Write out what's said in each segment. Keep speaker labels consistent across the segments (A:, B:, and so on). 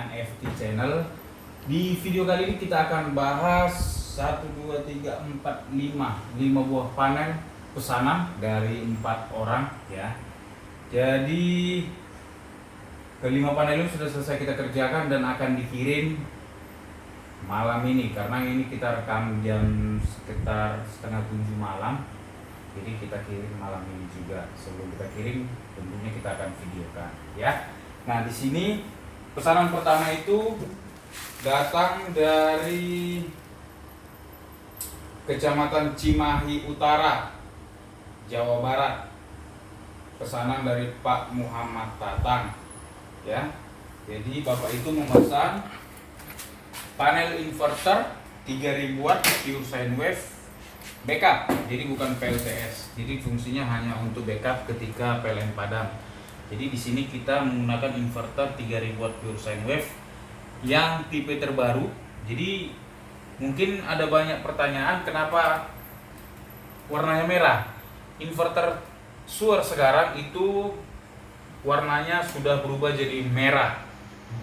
A: dengan FT Channel. Di video kali ini kita akan bahas 5 buah panel pesanan dari 4 orang ya. Jadi kelima panel ini sudah selesai kita kerjakan dan akan dikirim malam ini, karena ini kita rekam jam sekitar 6:30 malam. Jadi kita kirim malam ini juga. Sebelum kita kirim tentunya kita akan videokan ya. Nah, di sini pesanan pertama itu datang dari Kecamatan Cimahi Utara, Jawa Barat. Pesanan dari Pak Muhammad Tatang ya. Jadi Bapak itu memesan panel inverter 3000 watt pure sine wave backup. Jadi bukan PLTS. Jadi fungsinya hanya untuk backup ketika PLN padam. Jadi di sini kita menggunakan inverter 3000 watt pure sine wave yang tipe terbaru. Jadi mungkin ada banyak pertanyaan kenapa warnanya merah. Inverter Shure sekarang itu warnanya sudah berubah jadi merah.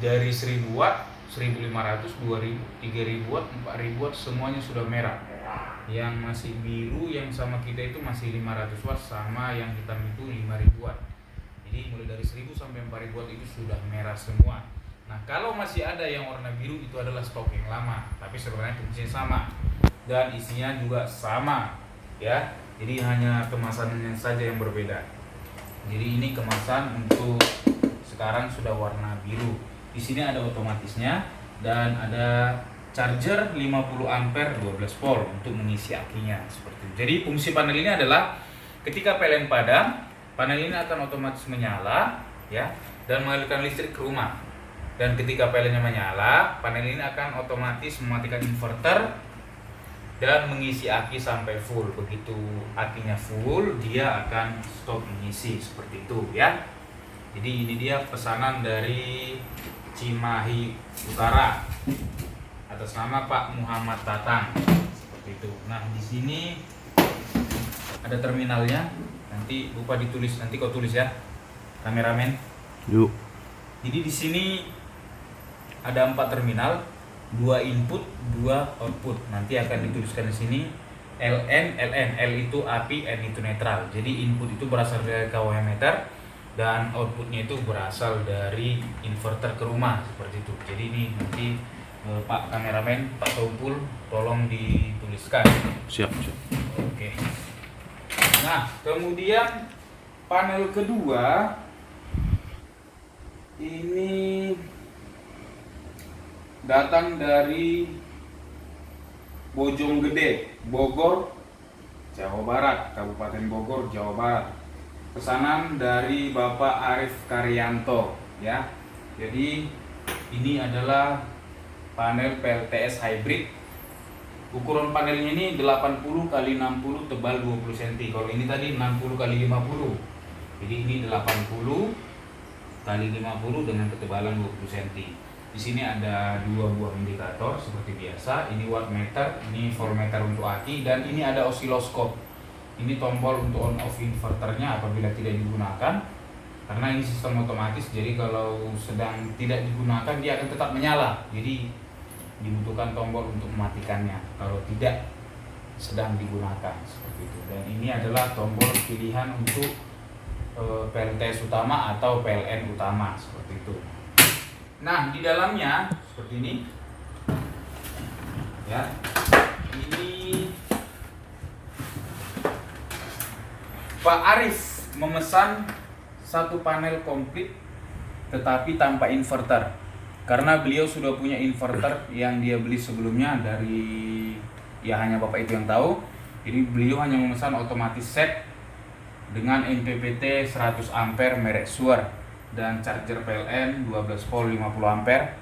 A: Dari 1000 watt, 1500, 2000, 3000 watt, 4000 watt semuanya sudah merah. Yang masih biru yang sama kita itu masih 500 watt, sama yang hitam itu 5000 watt. Jadi mulai dari 1000 sampai 4000 watt itu sudah merah semua. Nah, kalau masih ada yang warna biru itu adalah stok yang lama, tapi sebenarnya fungsinya sama dan isinya juga sama ya. Jadi hanya kemasannya saja yang berbeda. Jadi ini kemasan untuk sekarang sudah warna biru. Di sini ada otomatisnya dan ada charger 50 ampere 12 volt untuk mengisi akinya seperti itu. Jadi fungsi panel ini adalah ketika PLN padam, panel ini akan otomatis menyala ya dan mengalirkan listrik ke rumah. Dan ketika PLN-nya menyala, panel ini akan otomatis mematikan inverter dan mengisi aki sampai full. Begitu akinya full, dia akan stop mengisi seperti itu ya. Jadi ini dia pesanan dari Cimahi Utara atas nama Pak Muhammad Tatang seperti itu. Nah, di sini ada terminalnya. Nanti lupa ditulis, nanti kau tulis ya, kameramen.
B: Yuk.
A: Jadi di sini ada 4 terminal, 2 input, 2 output. Nanti akan dituliskan di sini LN, L itu api, N itu netral. Jadi input itu berasal dari kWh meter dan outputnya itu berasal dari inverter ke rumah seperti itu. Jadi ini nanti Pak kameramen, Pak Tumpul, tolong dituliskan.
B: Siap.
A: Oke. Nah, kemudian panel kedua ini datang dari Bojonggede, Bogor, Jawa Barat, Kabupaten Bogor, Jawa Barat. Pesanan dari Bapak Arif Karyanto ya. Jadi ini adalah panel PLTS hybrid. Ukuran panelnya ini 80 x 60 tebal 20 cm. Kalau ini tadi 60 x 50. Jadi ini 80 x 50 dengan ketebalan 20 cm. Di sini ada 2 buah indikator seperti biasa. Ini wattmeter, ini voltmeter untuk aki, dan ini ada osiloskop. Ini tombol untuk on off inverternya apabila tidak digunakan. Karena ini sistem otomatis, jadi kalau sedang tidak digunakan dia akan tetap menyala. Jadi dibutuhkan tombol untuk mematikannya kalau tidak sedang digunakan seperti itu. Dan ini adalah tombol pilihan untuk PLTS utama atau PLN utama seperti itu. Nah, di dalamnya seperti ini ya. Ini Pak Arif memesan satu panel komplit tetapi tanpa inverter, karena beliau sudah punya inverter yang dia beli sebelumnya dari, ya hanya Bapak itu yang tahu. Jadi beliau hanya memesan otomatis set dengan MPPT 100 ampere merek Shure dan charger PLN 12 volt 50 ampere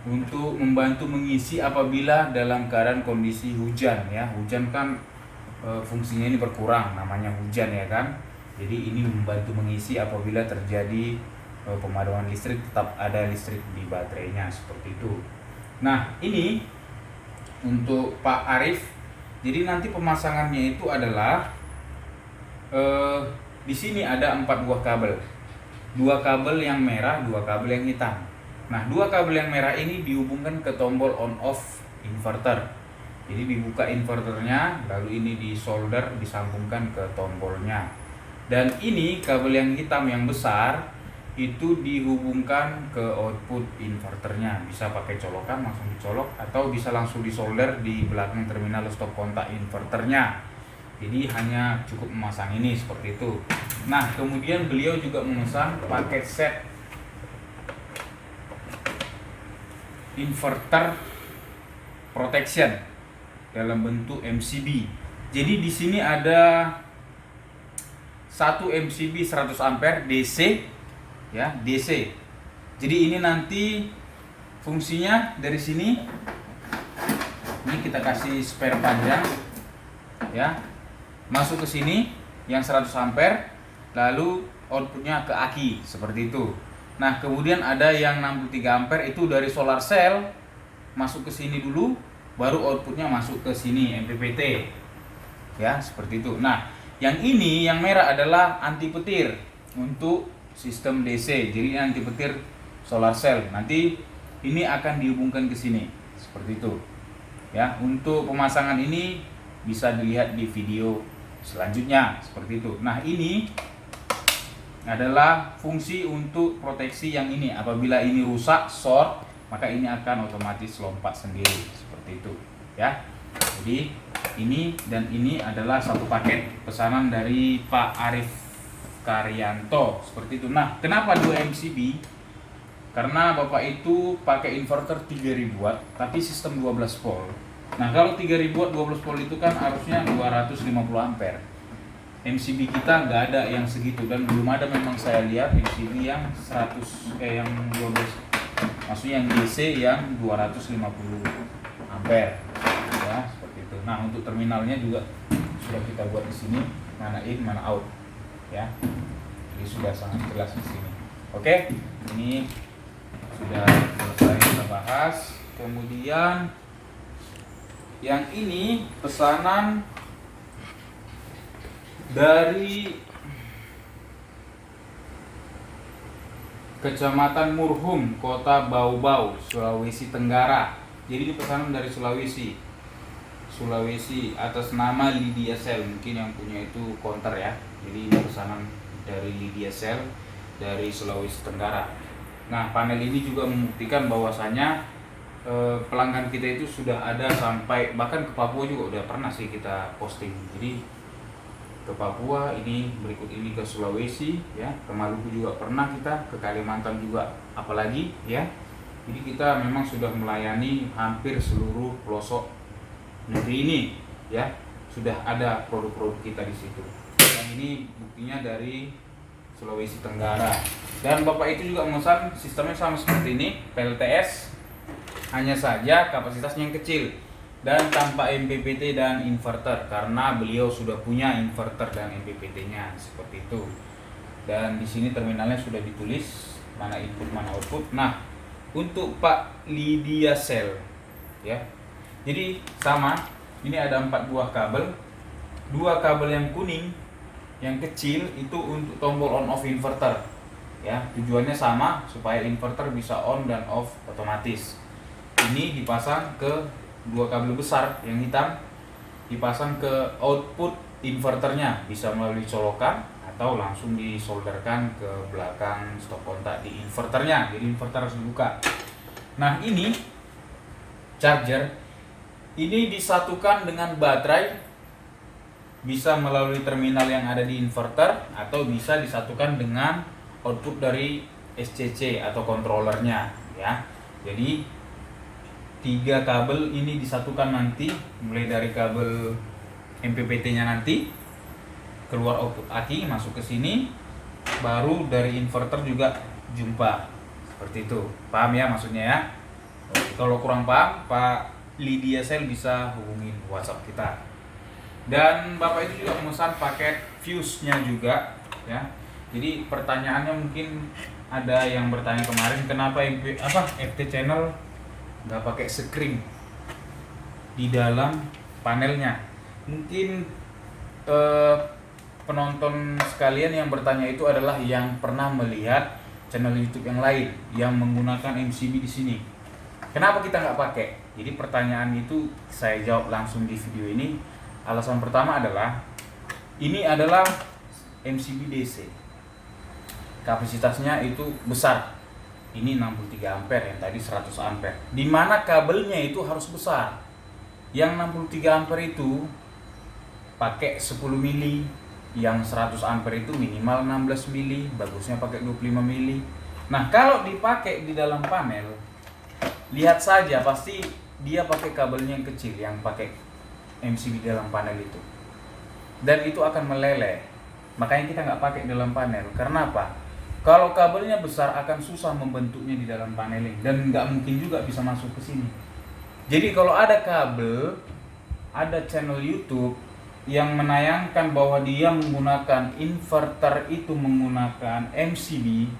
A: untuk membantu mengisi apabila dalam keadaan kondisi hujan ya. Hujan kan fungsinya ini berkurang, namanya hujan ya kan. Jadi ini membantu mengisi apabila terjadi pemadaman listrik, tetap ada listrik di baterainya seperti itu. Nah, ini untuk Pak Arif. Jadi nanti pemasangannya itu adalah di sini ada 4 buah kabel. 2 kabel yang merah, 2 kabel yang hitam. Nah, dua kabel yang merah ini dihubungkan ke tombol on off inverter. Jadi dibuka inverternya, lalu ini disolder, disambungkan ke tombolnya. Dan ini kabel yang hitam yang besar itu dihubungkan ke output inverternya. Bisa pakai colokan, langsung dicolok, atau bisa langsung disolder di belakang terminal stop kontak inverternya. Jadi hanya cukup memasang ini seperti itu. Nah, kemudian beliau juga memesan paket set inverter protection dalam bentuk MCB. Jadi di sini ada satu MCB 100 ampere DC, ya, DC. Jadi ini nanti fungsinya dari sini. Ini kita kasih spare panjang, ya, masuk ke sini yang 100 ampere, lalu outputnya ke aki seperti itu. Nah, kemudian ada yang 63 ampere itu dari solar cell masuk ke sini dulu, baru outputnya masuk ke sini MPPT, ya, seperti itu. Nah, yang ini yang merah adalah anti petir untuk sistem DC. Jadi anti petir solar cell. Nanti ini akan dihubungkan ke sini seperti itu, ya. Untuk pemasangan ini bisa dilihat di video selanjutnya seperti itu. Nah, ini adalah fungsi untuk proteksi yang ini. Apabila ini rusak, short, maka ini akan otomatis lompat sendiri seperti itu, ya. Jadi ini dan ini adalah satu paket pesanan dari Pak Arif Karyanto seperti itu. Nah, kenapa 2 MCB? Karena Bapak itu pakai inverter 3000 watt tapi sistem 12 volt. Nah, kalau 3000 watt 12 volt itu kan harusnya 250 ampere. MCB kita nggak ada yang segitu, dan belum ada memang saya lihat MCB yang 12, maksudnya yang DC yang 250 ampere, ya, seperti itu. Nah, untuk terminalnya juga sudah kita buat di sini, mana in mana out, ya. Jadi sudah sangat jelas di sini. Oke, ini sudah selesai kita bahas. Kemudian yang ini pesanan dari Kecamatan Murhum, Kota Bau-Bau, Sulawesi Tenggara. Jadi ini pesanan dari Sulawesi atas nama Lydia Cell. Mungkin yang punya itu counter, ya. Jadi ini pesanan dari Lydia Cell dari Sulawesi Tenggara. Nah, panel ini juga membuktikan bahwasanya pelanggan kita itu sudah ada sampai bahkan ke Papua juga udah pernah sih kita posting. Jadi ke Papua, ini berikut ini ke Sulawesi, ya, ke Maluku juga pernah kita, ke Kalimantan juga apalagi, ya. Jadi kita memang sudah melayani hampir seluruh pelosok negeri ini, ya. Sudah ada produk-produk kita di situ. Dan ini buktinya dari Sulawesi Tenggara. Dan Bapak itu juga memesan sistemnya sama seperti ini, PLTS, hanya saja kapasitasnya yang kecil dan tanpa MPPT dan inverter, karena beliau sudah punya inverter dan MPPT-nya seperti itu. Dan di sini terminalnya sudah ditulis mana input mana output. Nah, untuk Pak Lydia Cell, ya. Jadi sama, ini ada 4 buah kabel. 2 kabel yang kuning yang kecil itu untuk tombol on off inverter, ya. Tujuannya sama, supaya inverter bisa on dan off otomatis. Ini dipasang ke 2 kabel besar yang hitam, dipasang ke output inverternya, bisa melalui colokan atau langsung disolderkan ke belakang stop kontak di inverternya. Jadi inverter harus dibuka. Nah, ini charger ini disatukan dengan baterai, bisa melalui terminal yang ada di inverter atau bisa disatukan dengan output dari SCC atau controllernya, ya. Jadi 3 kabel ini disatukan nanti, mulai dari kabel MPPT-nya nanti keluar output aki masuk ke sini, baru dari inverter juga jumpa seperti itu. Paham ya maksudnya, ya? Kalau kurang paham, Pak Lydia Cell bisa hubungin WhatsApp kita. Dan Bapak itu juga memesan paket fuse-nya juga, ya. Jadi pertanyaannya mungkin ada yang bertanya kemarin, kenapa FT channel nggak pakai screen di dalam panelnya. Mungkin penonton sekalian yang bertanya itu adalah yang pernah melihat channel YouTube yang lain yang menggunakan MCB di sini. Kenapa kita nggak pakai? Jadi pertanyaan itu saya jawab langsung di video ini. Alasan pertama adalah ini adalah MCB DC. Kapasitasnya itu besar. Ini 63 ampere, yang tadi 100 ampere. Di mana kabelnya itu harus besar. Yang 63 ampere itu pakai 10 mili, yang 100 ampere itu minimal 16 mili, bagusnya pakai 25 mili. Nah, kalau dipakai di dalam panel, lihat saja pasti dia pakai kabelnya yang kecil, yang pakai MCB di dalam panel itu. Dan itu akan meleleh. Makanya kita nggak pakai dalam panel. Karena apa? Kalau kabelnya besar akan susah membentuknya di dalam panel ini, dan nggak mungkin juga bisa masuk ke sini. Jadi kalau ada kabel, ada channel YouTube yang menayangkan bahwa dia menggunakan inverter itu menggunakan MCB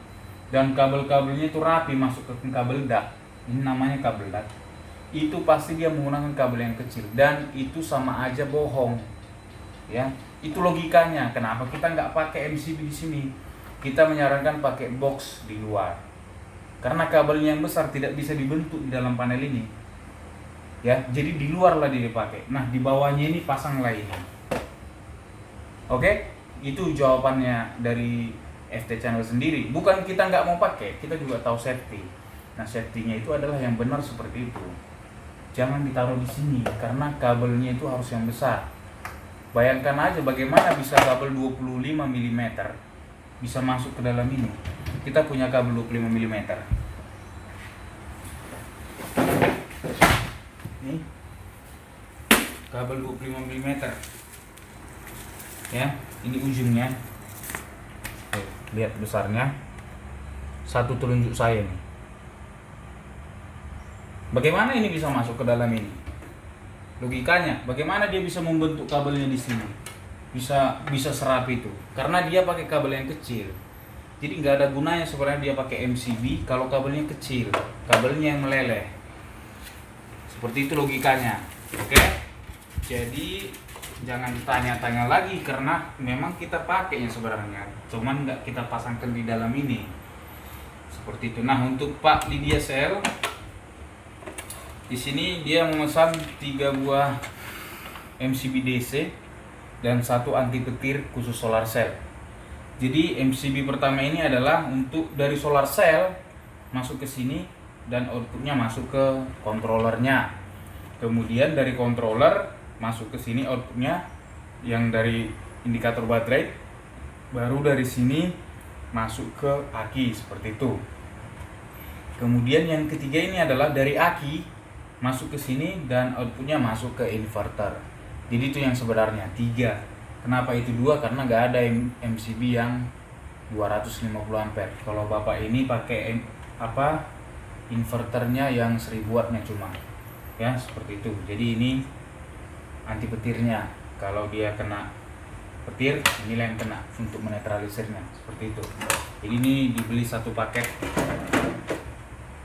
A: dan kabel-kabelnya itu rapi masuk ke kabel DAC. Ini namanya kabel DAC. Itu pasti dia menggunakan kabel yang kecil, dan itu sama aja bohong. Ya, itu logikanya. Kenapa kita nggak pakai MCB di sini? Kita menyarankan pakai box di luar. Karena kabelnya yang besar tidak bisa dibentuk di dalam panel ini. Ya, jadi di luar lah dia dipakai. Nah, di bawahnya ini pasang lainnya. Oke, itu jawabannya dari FT Channel sendiri. Bukan kita nggak mau pakai, kita juga tahu safety. Nah, safety-nya itu adalah yang benar seperti itu. Jangan ditaruh di sini karena kabelnya itu harus yang besar. Bayangkan aja bagaimana bisa kabel 25 mm bisa masuk ke dalam ini. Kita punya kabel 25 mm. Nih. Kabel 25 mm. Ya, ini ujungnya. Tuh, lihat besarnya. Satu telunjuk saya nih. Bagaimana ini bisa masuk ke dalam ini? Logikanya, bagaimana dia bisa membentuk kabelnya di sini? Bisa serapi itu. Karena dia pakai kabel yang kecil. Jadi nggak ada gunanya sebenarnya dia pakai MCB kalau kabelnya kecil, kabelnya yang meleleh. Seperti itu logikanya. Oke? Jadi jangan tanya-tanya lagi karena memang kita pakainya sebenarnya, cuman nggak kita pasangkan di dalam ini. Seperti itu. Nah, untuk Pak Lydia Sel di sini dia memesan 3 buah MCB DC dan 1 anti petir khusus solar cell. Jadi MCB pertama ini adalah untuk dari solar cell masuk ke sini dan outputnya masuk ke controllernya. Kemudian dari controller masuk ke sini outputnya yang dari indikator baterai, baru dari sini masuk ke aki seperti itu. Kemudian yang ketiga ini adalah dari aki masuk ke sini dan outputnya masuk ke inverter. Jadi itu yang sebenarnya 3. Kenapa itu 2? Karena nggak ada MCB yang 250 ampere. Kalau bapak ini pakai inverternya yang 1000 wattnya cuma. Ya, seperti itu. Jadi ini anti petirnya. Kalau dia kena petir, inilah yang kena untuk menetralisirnya. Seperti itu. Jadi ini dibeli 1 paket.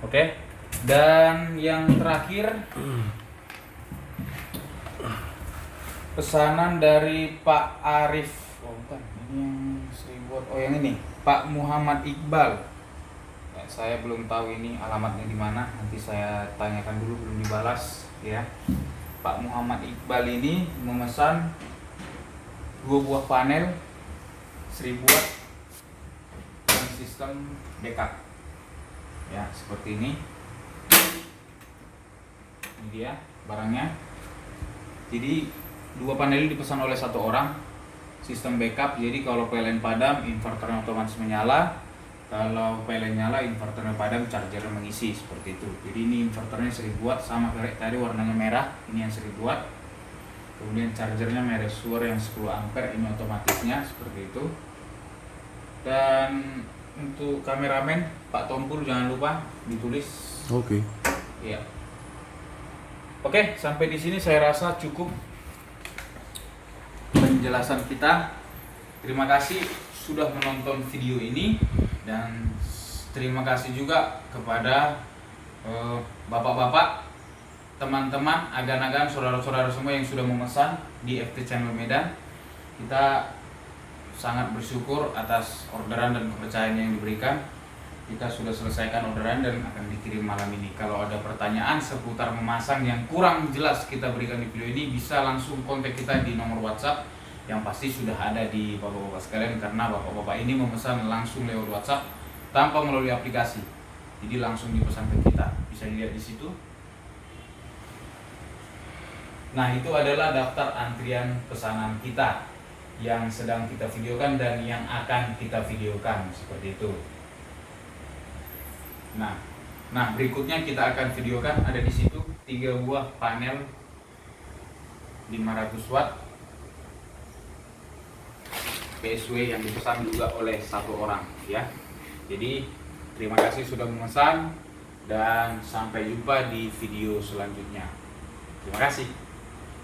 A: Oke. Dan yang terakhir pesanan dari Pak Arif. Oh bukan, ini yang 1000 watt. Oh yang ini, Pak Muhammad Iqbal. Ya, saya belum tahu ini alamatnya di mana. Nanti saya tanyakan dulu, belum dibalas ya. Pak Muhammad Iqbal ini memesan 2 buah panel 1000 watt dan sistem backup. Ya, seperti ini. Ini dia barangnya. Jadi 2 panel dipesan oleh 1 orang. Sistem backup, jadi kalau PLN padam, inverternya otomatis menyala. Kalau PLN nyala, inverternya padam, chargernya mengisi, seperti itu. Jadi ini inverternya 1000 watt sama kayak tadi warnanya merah. Ini yang 1000 watt. Kemudian chargernya merah Shure yang 10 ampere, ini otomatisnya seperti itu. Dan untuk kameramen Pak Tompul jangan lupa ditulis.
B: Oke.
A: Iya. Oke, sampai di sini saya rasa cukup penjelasan kita. Terima kasih sudah menonton video ini dan terima kasih juga kepada bapak-bapak, teman-teman, agan-agan, saudara-saudara semua yang sudah memesan di FT Channel Medan. Kita sangat bersyukur atas orderan dan kepercayaan yang diberikan. kita sudah selesaikan orderan dan akan dikirim malam ini. Kalau ada pertanyaan seputar memasang yang kurang jelas kita berikan di video ini, bisa langsung kontak kita di nomor WhatsApp yang pasti sudah ada di bapak-bapak sekalian, karena bapak-bapak ini memesan langsung lewat WhatsApp tanpa melalui aplikasi. Jadi langsung dipesan ke kita. Bisa dilihat di situ. Nah, itu adalah daftar antrian pesanan kita yang sedang kita videokan dan yang akan kita videokan, seperti itu. Nah, berikutnya kita akan videokan, ada di situ 3 buah panel 500 watt PSW yang dipesan juga oleh 1 orang ya. Jadi terima kasih sudah memesan dan sampai jumpa di video selanjutnya. Terima kasih.